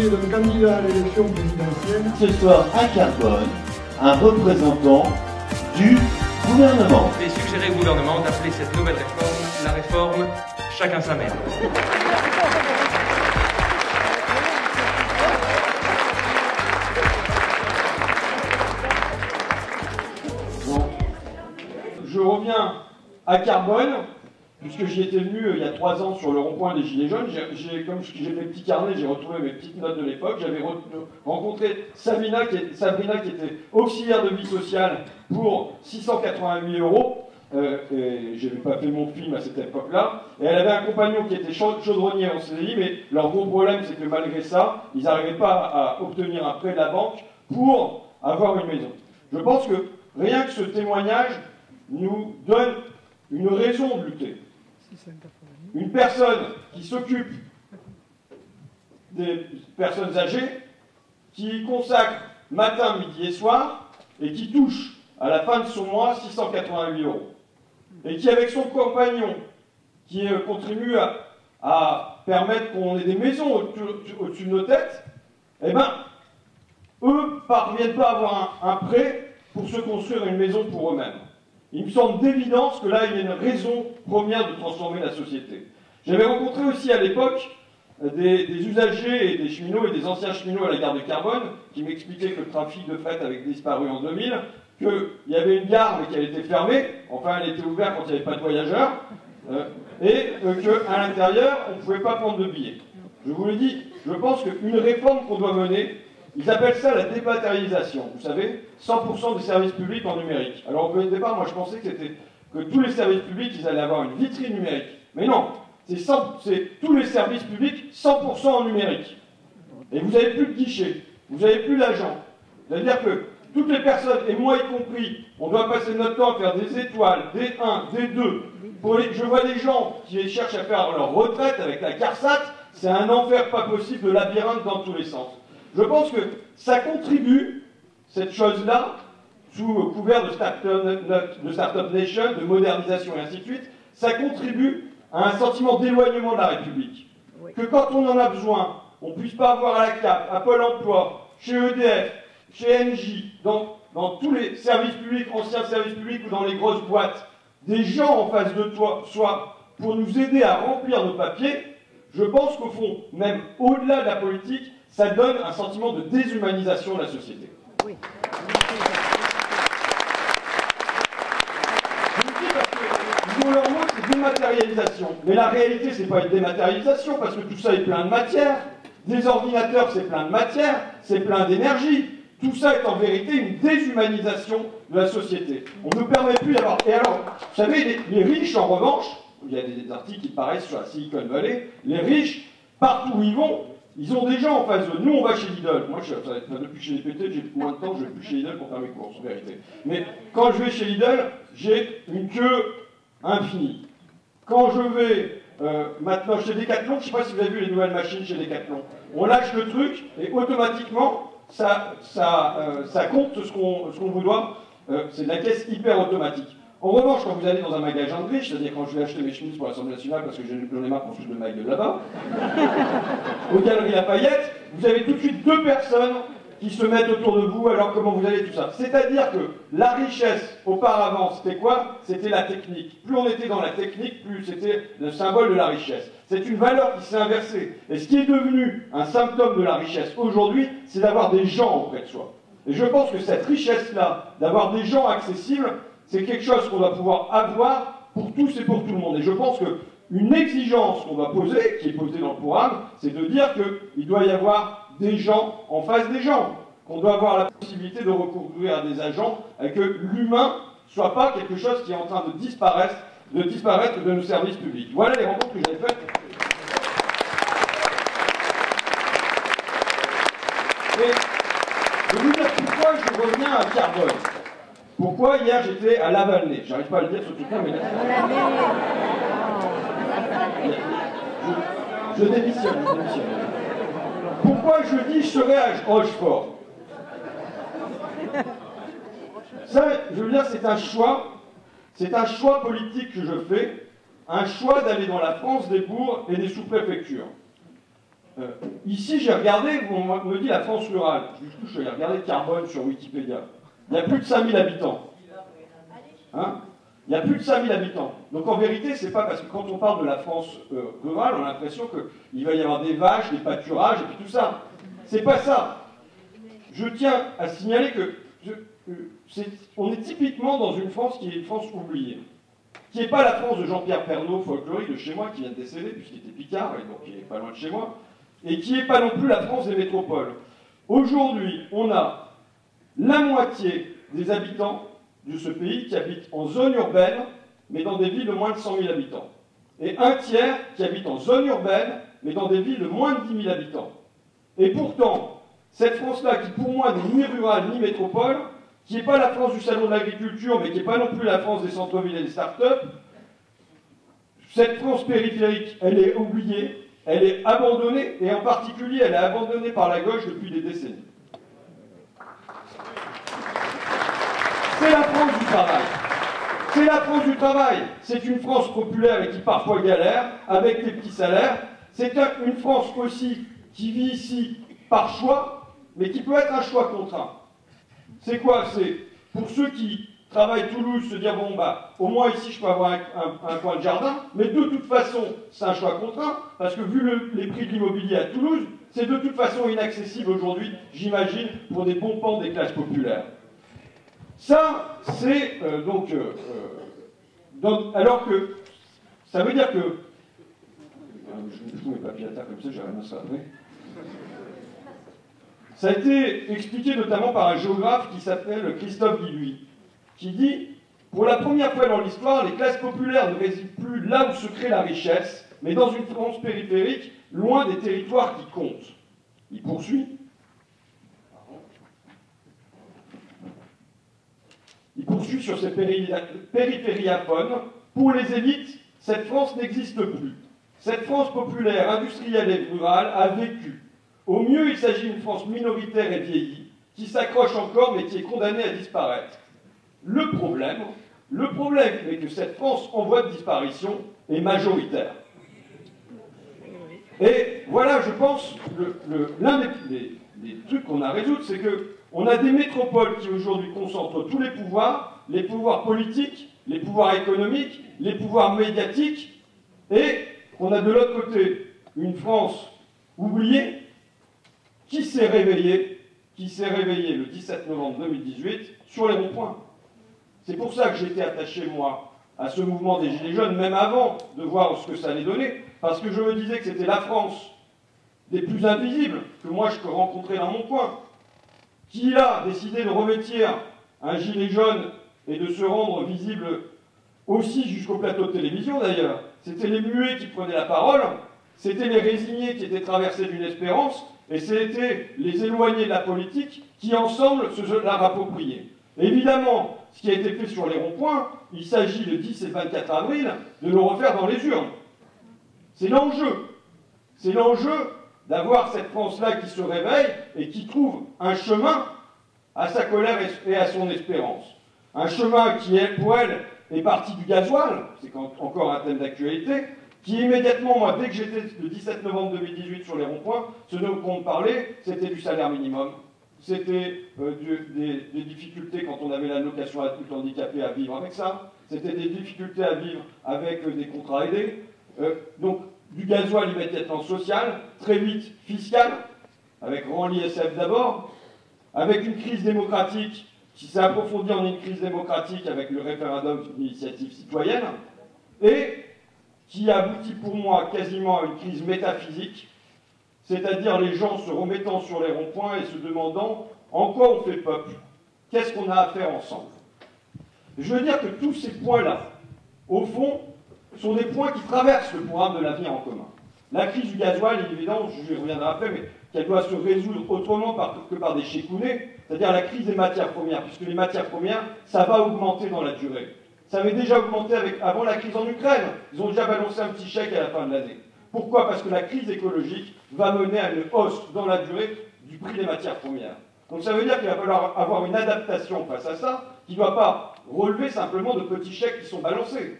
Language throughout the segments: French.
projet d'un candidat à l'élection présidentielle. Ce soir à Carbone, un représentant du gouvernement. J'ai suggéré au gouvernement d'appeler cette nouvelle réforme la réforme Chacun sa mère. Bon. Je reviens à Carbone, puisque j'y étais venu il y a 3 ans sur le rond-point des Gilets jaunes. Comme j'ai mes petits carnets, j'ai retrouvé mes petites notes de l'époque. J'avais rencontré Sabrina qui était auxiliaire de vie sociale pour 688 €. Je n'avais pas fait mon film à cette époque-là. Et elle avait un compagnon qui était chaudronnier en CDI, mais leur gros problème, c'est que malgré ça, ils n'arrivaient pas à obtenir un prêt de la banque pour avoir une maison. Je pense que rien que ce témoignage nous donne une raison de lutter. Une personne qui s'occupe des personnes âgées, qui consacre matin, midi et soir, et qui touche à la fin de son mois 688 €. Et qui, avec son compagnon, qui contribue à permettre qu'on ait des maisons au-dessus de nos têtes, eh bien, eux ne parviennent pas à avoir un prêt pour se construire une maison pour eux-mêmes. Il me semble d'évidence que là, il y a une raison première de transformer la société. J'avais rencontré aussi à l'époque des usagers et des cheminots et des anciens cheminots à la gare de Carbone qui m'expliquaient que le trafic de fret avait disparu en 2000, qu'il y avait une gare mais qu'elle était fermée, enfin elle était ouverte quand il n'y avait pas de voyageurs, et qu'à l'intérieur, on ne pouvait pas prendre de billets. Je vous le dis, je pense qu'une réforme qu'on doit mener, ils appellent ça la dématérialisation. Vous savez, 100% des services publics en numérique. Alors au départ, moi je pensais que tous les services publics, ils allaient avoir une vitrine numérique. Mais non, c'est tous les services publics 100% en numérique. Et vous n'avez plus de guichet, vous n'avez plus d'agent. C'est-à-dire que toutes les personnes, et moi y compris, on doit passer notre temps à faire des étoiles, des 1, des 2. Je vois des gens qui cherchent à faire leur retraite avec la CARSAT, c'est un enfer pas possible de labyrinthe dans tous les sens. Je pense que ça contribue, cette chose-là, sous couvert de Startup Nation, de modernisation et ainsi de suite, ça contribue à un sentiment d'éloignement de la République. Oui. Que quand on en a besoin, on ne puisse pas avoir à la CAF, à Pôle emploi, chez EDF, chez Engie, dans tous les services publics, anciens services publics ou dans les grosses boîtes, des gens en face de toi, soit pour nous aider à remplir nos papiers, je pense qu'au fond, même au-delà de la politique, ça donne un sentiment de déshumanisation de la société. Oui. Je vous dis parce que leur mot, c'est dématérialisation. Mais la réalité, c'est pas une dématérialisation, parce que tout ça est plein de matière. Des ordinateurs, c'est plein de matière, c'est plein d'énergie. Tout ça est en vérité une déshumanisation de la société. On ne permet plus d'avoir... Et alors, vous savez, les riches, en revanche, il y a des articles qui paraissent sur la Silicon Valley, les riches, partout où ils vont, ils ont des gens en face d'eux. Nous, on va chez Lidl. Moi, depuis que j'ai pété, j'ai moins de temps, je vais plus chez Lidl pour faire mes courses, en vérité. Mais quand je vais chez Lidl, j'ai une queue infinie. Quand je vais maintenant chez Decathlon, je ne sais pas si vous avez vu les nouvelles machines chez Decathlon, on lâche le truc et automatiquement, ça compte ce qu'on vous doit. C'est de la caisse hyper automatique. En revanche, quand vous allez dans un magasin de riches, c'est-à-dire quand je vais acheter mes chemises pour l'Assemblée nationale parce que j'en ai marre qu'on se fout de ma gueule là-bas, aux Galeries Lafayette, vous avez tout de suite 2 personnes qui se mettent autour de vous, alors comment vous allez, tout ça. C'est-à-dire que la richesse, auparavant, c'était quoi? C'était la technique. Plus on était dans la technique, plus c'était le symbole de la richesse. C'est une valeur qui s'est inversée. Et ce qui est devenu un symptôme de la richesse aujourd'hui, c'est d'avoir des gens auprès de soi. Et je pense que cette richesse-là, d'avoir des gens accessibles, c'est quelque chose qu'on doit pouvoir avoir pour tous et pour tout le monde. Et je pense qu'une exigence qu'on doit poser, qui est posée dans le programme, c'est de dire qu'il doit y avoir des gens en face des gens, qu'on doit avoir la possibilité de recourir à des agents, et que l'humain ne soit pas quelque chose qui est en train de disparaître de nos services publics. Voilà les rencontres que j'avais faites. Et je vais vous dire pourquoi je reviens à Carbone. Pourquoi hier j'étais à Lavalnay? J'arrive pas à le dire ce truc-là, mais... Je démissionne. Pourquoi je dis je serai à Rochefort? Ça, je veux dire, c'est un choix politique que je fais, un choix d'aller dans la France des bourgs et des sous-préfectures. Ici, j'ai regardé, on me dit la France rurale. Du coup, je vais regarder le carbone sur Wikipédia. Il y a plus de 5000 habitants. Hein? Il y a plus de 5000 habitants. Donc en vérité, c'est pas parce que quand on parle de la France rurale, on a l'impression qu'il va y avoir des vaches, des pâturages et puis tout ça. C'est pas ça. Je tiens à signaler que on est typiquement dans une France qui est une France oubliée. Qui n'est pas la France de Jean-Pierre Pernaut, folklorique de chez moi, qui vient de décéder, puisqu'il était picard, et donc il n'est pas loin de chez moi, et qui n'est pas non plus la France des métropoles. Aujourd'hui, on a la moitié des habitants de ce pays qui habitent en zone urbaine, mais dans des villes de moins de 100 000 habitants. Et un tiers qui habitent en zone urbaine, mais dans des villes de moins de 10 000 habitants. Et pourtant, cette France-là, qui pour moi n'est ni rurale ni métropole, qui n'est pas la France du salon de l'agriculture, mais qui n'est pas non plus la France des centres-villes et des start-up, cette France périphérique, elle est oubliée, elle est abandonnée, et en particulier, elle est abandonnée par la gauche depuis des décennies. C'est la France du travail. C'est la France du travail. C'est une France populaire et qui parfois galère, avec des petits salaires. C'est une France aussi qui vit ici par choix, mais qui peut être un choix contraint. C'est quoi? C'est pour ceux qui travaillent Toulouse, se dire, bon, bah, au moins ici, je peux avoir un coin de jardin, mais de toute façon, c'est un choix contraint, parce que vu les prix de l'immobilier à Toulouse, c'est de toute façon inaccessible aujourd'hui, j'imagine, pour des bons pans des classes populaires. Ça, c'est alors que ça veut dire que je fous mes papiers à terre comme ça, j'ai rien à ça après. Ça a été expliqué notamment par un géographe qui s'appelle Christophe Guilluy, qui dit « Pour la première fois dans l'histoire, les classes populaires ne résident plus là où se crée la richesse, mais dans une France périphérique, loin des territoires qui comptent. » Il poursuit. Il poursuit sur ces périphériaphones. Pour les élites, cette France n'existe plus. Cette France populaire, industrielle et rurale a vécu. Au mieux, il s'agit d'une France minoritaire et vieillie, qui s'accroche encore mais qui est condamnée à disparaître. Le problème est que cette France en voie de disparition est majoritaire. Et voilà, je pense, l'un des trucs qu'on a à résoudre, c'est qu'on a des métropoles qui aujourd'hui concentrent tous les pouvoirs politiques, les pouvoirs économiques, les pouvoirs médiatiques, et on a de l'autre côté une France oubliée qui s'est réveillée le 17 novembre 2018 sur les ronds-points. C'est pour ça que j'étais attaché, moi, à ce mouvement des Gilets jaunes, même avant de voir ce que ça allait donner, parce que je me disais que c'était la France des plus invisibles que moi je peux rencontrer dans mon coin, qui a décidé de revêtir un gilet jaune et de se rendre visible aussi jusqu'au plateau de télévision d'ailleurs. C'était les muets qui prenaient la parole, c'était les résignés qui étaient traversés d'une espérance, et c'était les éloignés de la politique qui ensemble se la rappropriaient. Évidemment, ce qui a été fait sur les ronds-points, il s'agit le 10 et le 24 avril de le refaire dans les urnes. C'est l'enjeu. C'est l'enjeu d'avoir cette France-là qui se réveille et qui trouve un chemin à sa colère et à son espérance. Un chemin qui, pour elle, est parti du gasoil, c'est encore un thème d'actualité, qui immédiatement, moi, dès que j'étais le 17 novembre 2018 sur les ronds-points, ce dont on me parlait, c'était du salaire minimum. C'était des difficultés quand on avait l'allocation adulte handicapé à vivre avec ça. C'était des difficultés à vivre avec des contrats aidés. Donc, du gasoil immédiatement social, très vite fiscal, avec rang l'ISF d'abord, avec une crise démocratique qui s'est approfondie en une crise démocratique avec le référendum d'initiative citoyenne, et qui aboutit pour moi quasiment à une crise métaphysique, c'est-à-dire les gens se remettant sur les ronds-points et se demandant en quoi on fait peuple, qu'est-ce qu'on a à faire ensemble. Je veux dire que tous ces points-là, au fond, sont des points qui traversent le programme de l'avenir en commun. La crise du gasoil, il est évident, je reviendrai après, mais qu'elle doit se résoudre autrement que par des chécounets, c'est-à-dire la crise des matières premières, puisque les matières premières, ça va augmenter dans la durée. Ça avait déjà augmenté avant la crise en Ukraine. Ils ont déjà balancé un petit chèque à la fin de l'année. Pourquoi? Parce que la crise écologique va mener à une hausse dans la durée du prix des matières premières. Donc ça veut dire qu'il va falloir avoir une adaptation face à ça, qui ne doit pas relever simplement de petits chèques qui sont balancés.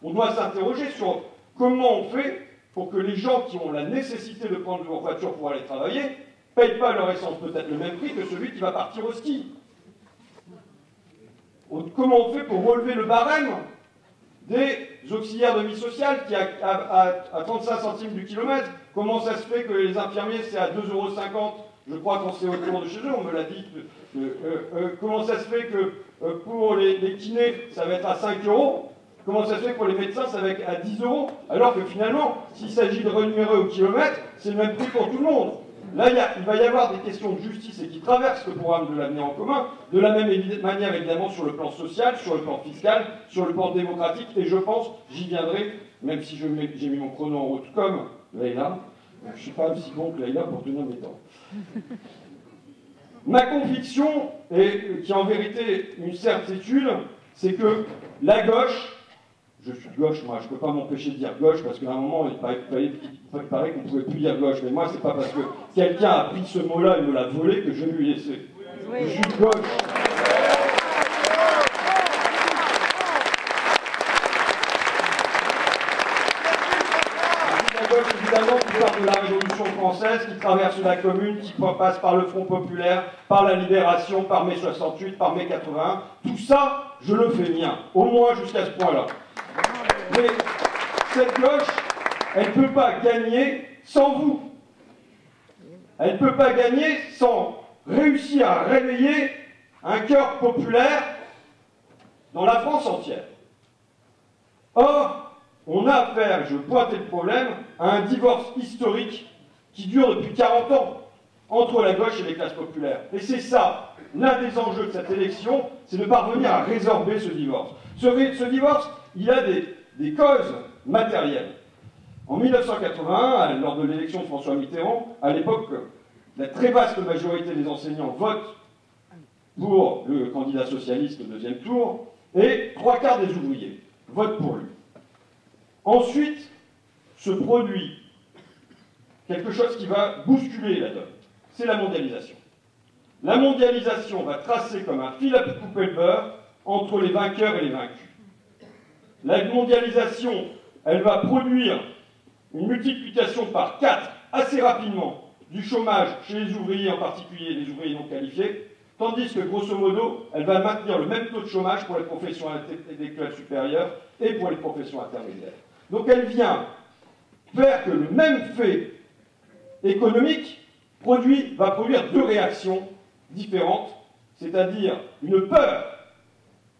On doit s'interroger sur comment on fait pour que les gens qui ont la nécessité de prendre leur voiture pour aller travailler ne payent pas leur essence peut-être le même prix que celui qui va partir au ski. Comment on fait pour relever le barème des auxiliaires de vie sociale qui à 35 centimes du kilomètre? Comment ça se fait que les infirmiers c'est à 2,50 €, je crois qu'on sait autour de chez eux, on me l'a dit. Comment ça se fait que pour les kinés ça va être à 5 €? Comment ça se fait que pour les médecins ça va être à 10 €? Alors que finalement, s'il s'agit de rémunérer au kilomètre, c'est le même prix pour tout le monde. Là, il va y avoir des questions de justice et qui traversent le programme de l'avenir en commun, de la même manière évidemment sur le plan social, sur le plan fiscal, sur le plan démocratique, et je pense, j'y viendrai, même si j'ai mis mon chrono en route comme Leïla, je ne suis pas aussi bon que Leïla pour tenir mes temps. Ma conviction, et qui est en vérité une certitude, c'est que la gauche, je suis de gauche, moi, je ne peux pas m'empêcher de dire gauche, parce qu'à un moment, il paraît qu'on ne pouvait plus dire gauche. Mais moi, c'est pas parce que quelqu'un a pris ce mot-là et me l'a volé que je vais lui laisser. Oui. Je suis de gauche. La gauche, évidemment, qui part de la Révolution française, qui traverse la Commune, qui passe par le Front populaire, par la Libération, par mai 68, par mai 81. Tout ça, je le fais mien, au moins jusqu'à ce point-là. Mais cette gauche, elle ne peut pas gagner sans vous. Elle ne peut pas gagner sans réussir à réveiller un cœur populaire dans la France entière. Or, on a affaire, je pointais le problème, à un divorce historique qui dure depuis 40 ans entre la gauche et les classes populaires. Et c'est ça, l'un des enjeux de cette élection, c'est de parvenir à résorber ce divorce. Ce divorce, il a des causes matérielles. En 1981, lors de l'élection de François Mitterrand, à l'époque, la très vaste majorité des enseignants votent pour le candidat socialiste au deuxième tour, et 3/4 des ouvriers votent pour lui. Ensuite, se produit quelque chose qui va bousculer la donne. C'est la mondialisation. La mondialisation va tracer comme un fil à couper le beurre entre les vainqueurs et les vaincus. La mondialisation, elle va produire une multiplication par 4 assez rapidement du chômage chez les ouvriers, en particulier les ouvriers non qualifiés, tandis que, grosso modo, elle va maintenir le même taux de chômage pour les professions intellectuelles supérieures et pour les professions intermédiaires. Donc elle vient faire que le même fait économique va produire deux réactions différentes, c'est-à-dire une peur.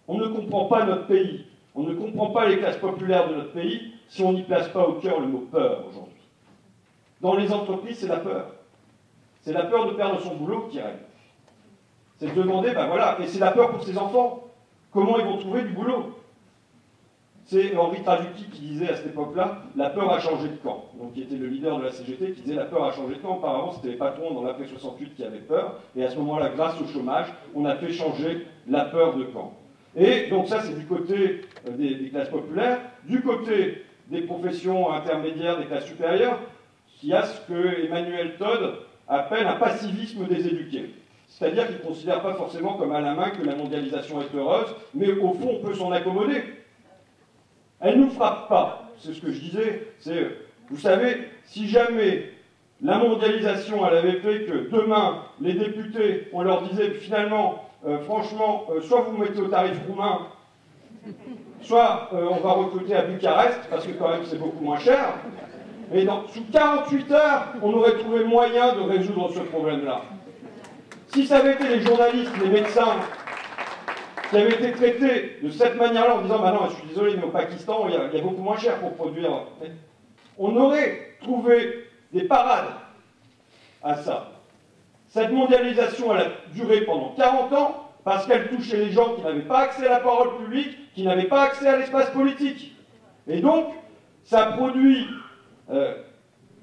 On ne comprend pas notre pays, on ne comprend pas les classes populaires de notre pays si on n'y place pas au cœur le mot peur aujourd'hui. Dans les entreprises, c'est la peur. C'est la peur de perdre son boulot qui règne. C'est de demander, ben voilà, et c'est la peur pour ses enfants. Comment ils vont trouver du boulot? C'est Henri Trajucchi qui disait à cette époque-là, la peur a changé de camp. Donc qui était le leader de la CGT, qui disait la peur a changé de camp. Auparavant, c'était les patrons dans l'après 68 qui avaient peur. Et à ce moment-là, grâce au chômage, on a fait changer la peur de camp. Et donc ça, c'est du côté des classes populaires. Du côté des professions intermédiaires, des classes supérieures, il y a ce que Emmanuel Todd appelle un passivisme des éduqués. C'est-à-dire qu'ils ne considèrent pas forcément comme à la main que la mondialisation est heureuse, mais au fond, on peut s'en accommoder. Elle ne nous frappe pas. C'est ce que je disais. C'est, vous savez, si jamais la mondialisation, elle avait fait que demain, les députés, on leur disait finalement, franchement, soit vous mettez au tarif roumain, soit on va recruter à Bucarest, parce que quand même c'est beaucoup moins cher. Et sous 48 heures, on aurait trouvé moyen de résoudre ce problème-là. Si ça avait été les journalistes, les médecins, qui avaient été traités de cette manière-là en disant « bah non, je suis désolé, mais au Pakistan, il y a beaucoup moins cher pour produire », on aurait trouvé des parades à ça. Cette mondialisation, elle a duré pendant 40 ans parce qu'elle touchait les gens qui n'avaient pas accès à la parole publique, qui n'avaient pas accès à l'espace politique. Et donc, ça a produit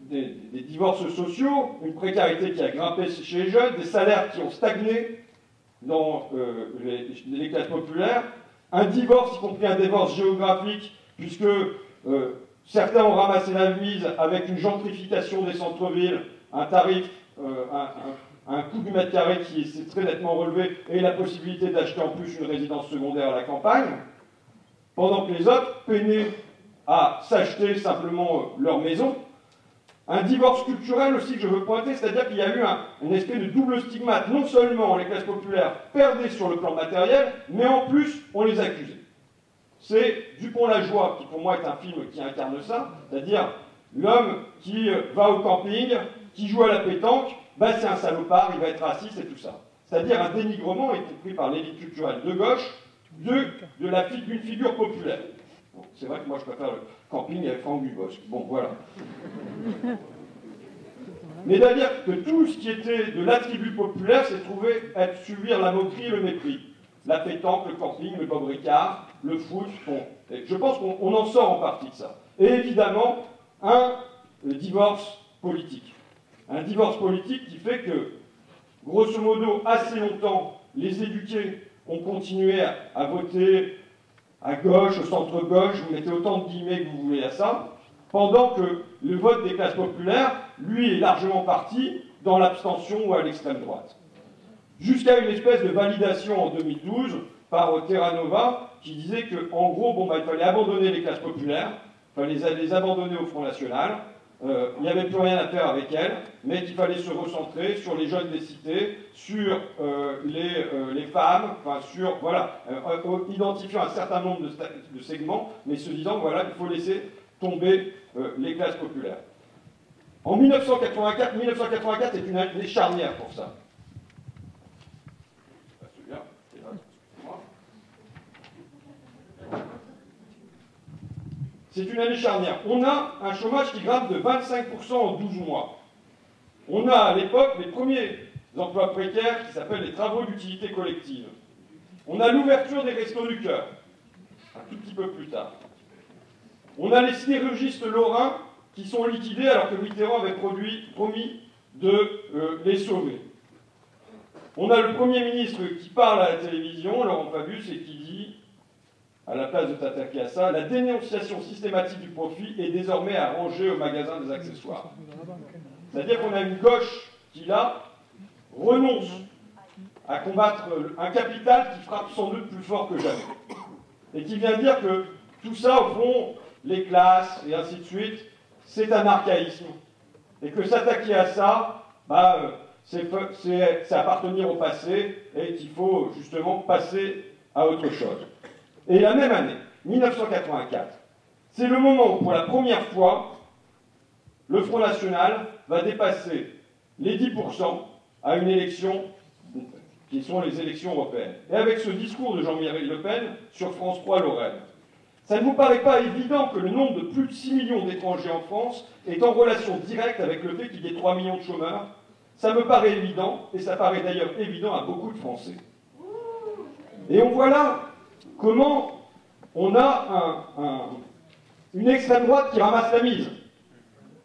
des divorces sociaux, une précarité qui a grimpé chez les jeunes, des salaires qui ont stagné dans les classes populaires, un divorce, y compris un divorce géographique, puisque certains ont ramassé la mise avec une gentrification des centres-villes, un tarif, un coût du mètre carré qui s'est très nettement relevé, et la possibilité d'acheter en plus une résidence secondaire à la campagne, pendant que les autres peinaient à s'acheter simplement leur maison. Un divorce culturel aussi que je veux pointer, c'est-à-dire qu'il y a eu un espèce de double stigmate. Non seulement les classes populaires perdaient sur le plan matériel, mais en plus, on les accusait. C'est Dupont-la-Joie, qui pour moi est un film qui incarne ça, c'est-à-dire l'homme qui va au camping, qui joue à la pétanque, bah c'est un salopard, il va être raciste et tout ça. C'est-à-dire un dénigrement, y compris par l'élite culturelle de gauche, d'une figure populaire. Bon, c'est vrai que moi je préfère le camping avec Franck Dubosc. Bon, voilà. Mais c'est-à-dire que tout ce qui était de l'attribut populaire s'est trouvé être subir la moquerie et le mépris. La pétanque, le camping, le Bob Ricard, le foot, bon. Et je pense qu'on en sort en partie de ça. Et évidemment, un divorce politique. Un divorce politique qui fait que, grosso modo, assez longtemps, les éduqués ont continué à voter à gauche, au centre-gauche, vous mettez autant de guillemets que vous voulez à ça, pendant que le vote des classes populaires, lui, est largement parti dans l'abstention ou à l'extrême droite. Jusqu'à une espèce de validation en 2012 par Terra Nova, qui disait qu'en gros, bon, bah, il fallait abandonner les classes populaires, il fallait les abandonner au Front National, il n'y avait plus rien à faire avec elles, mais qu'il fallait se recentrer sur les jeunes des cités, sur les femmes, enfin sur, voilà, identifiant un certain nombre de segments, mais se disant, voilà, il faut laisser tomber les classes populaires. En 1984 est une année charnière pour ça. C'est une année charnière. On a un chômage qui grimpe de 25% en 12 mois. On a à l'époque les premiers emplois précaires qui s'appellent les travaux d'utilité collective. On a l'ouverture des restos du cœur, un tout petit peu plus tard. On a les sidérurgistes lorrains qui sont liquidés alors que Mitterrand avait promis de les sauver. On a le Premier ministre qui parle à la télévision, Laurent Fabius, et qui dit, à la place de t'attaquer à ça, la dénonciation systématique du profit est désormais à ranger au magasin des accessoires. C'est-à-dire qu'on a une gauche qui, là, renonce à combattre un capital qui frappe sans doute plus fort que jamais. Et qui vient dire que tout ça, au fond, les classes, et ainsi de suite, c'est un archaïsme. Et que s'attaquer à ça, bah, c'est appartenir au passé, et qu'il faut justement passer à autre chose. Et la même année, 1984, c'est le moment où, pour la première fois, le Front National va dépasser les 10% à une élection qui sont les élections européennes. Et avec ce discours de Jean-Marie Le Pen sur France 3 Lorraine, ça ne vous paraît pas évident que le nombre de plus de 6 millions d'étrangers en France est en relation directe avec le fait qu'il y ait 3 millions de chômeurs? Ça me paraît évident, et ça paraît d'ailleurs évident à beaucoup de Français. Et on voit là comment on a une extrême droite qui ramasse la mise.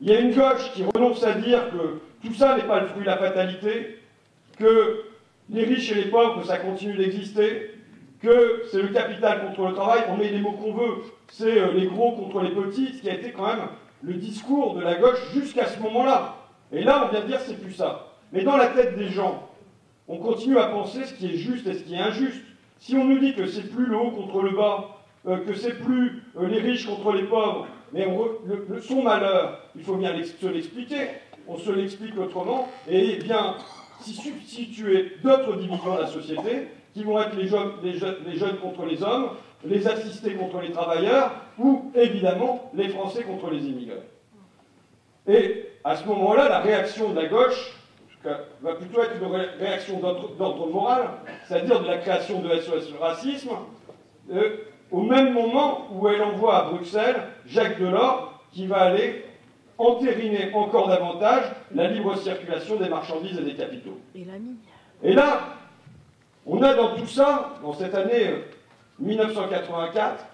Il y a une gauche qui renonce à dire que tout ça n'est pas le fruit de la fatalité, que les riches et les pauvres, ça continue d'exister, que c'est le capital contre le travail, on met les mots qu'on veut, c'est les gros contre les petits, ce qui a été quand même le discours de la gauche jusqu'à ce moment-là. Et là, on vient de dire c'est plus ça. Mais dans la tête des gens, on continue à penser ce qui est juste et ce qui est injuste. Si on nous dit que c'est plus le haut contre le bas, que c'est plus les riches contre les pauvres, mais son malheur, il faut bien se l'expliquer. On se l'explique autrement, et bien s'y substituer d'autres divisions de la société, qui vont être les jeunes contre les hommes, les assistés contre les travailleurs, ou évidemment les Français contre les immigrés. Et à ce moment-là, la réaction de la gauche va plutôt être une réaction d'ordre moral, c'est-à-dire de la création de SOS Racisme, au même moment où elle envoie à Bruxelles Jacques Delors, qui va aller entériner encore davantage la libre circulation des marchandises et des capitaux. Et là, on a dans tout ça, dans cette année 1984,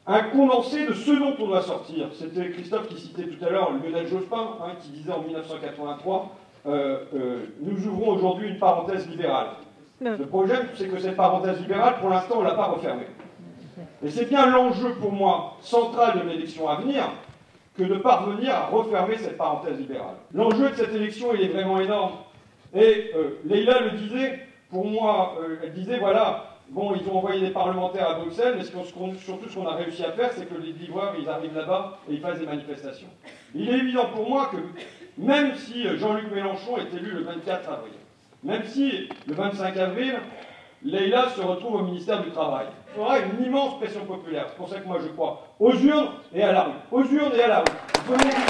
un condensé de ce dont on doit sortir. C'était Christophe qui citait tout à l'heure Lionel Jospin, qui disait en 1983 nous ouvrons aujourd'hui une parenthèse libérale. Le problème, c'est que cette parenthèse libérale, pour l'instant, on ne l'a pas refermée. Et c'est bien l'enjeu, pour moi, central de l'élection à venir, que de parvenir à refermer cette parenthèse libérale. L'enjeu de cette élection, il est vraiment énorme. Et Leïla le disait, pour moi, elle disait, voilà, bon, ils ont envoyé des parlementaires à Bruxelles, mais surtout ce qu'on a réussi à faire, c'est que les livreurs, ils arrivent là-bas et ils fassent des manifestations. Il est évident pour moi que même si Jean-Luc Mélenchon est élu le 24 avril, même si le 25 avril, Leïla se retrouve au ministère du Travail, il y aura une immense pression populaire. C'est pour ça que moi je crois aux urnes et à la rue. Aux urnes et à la rue.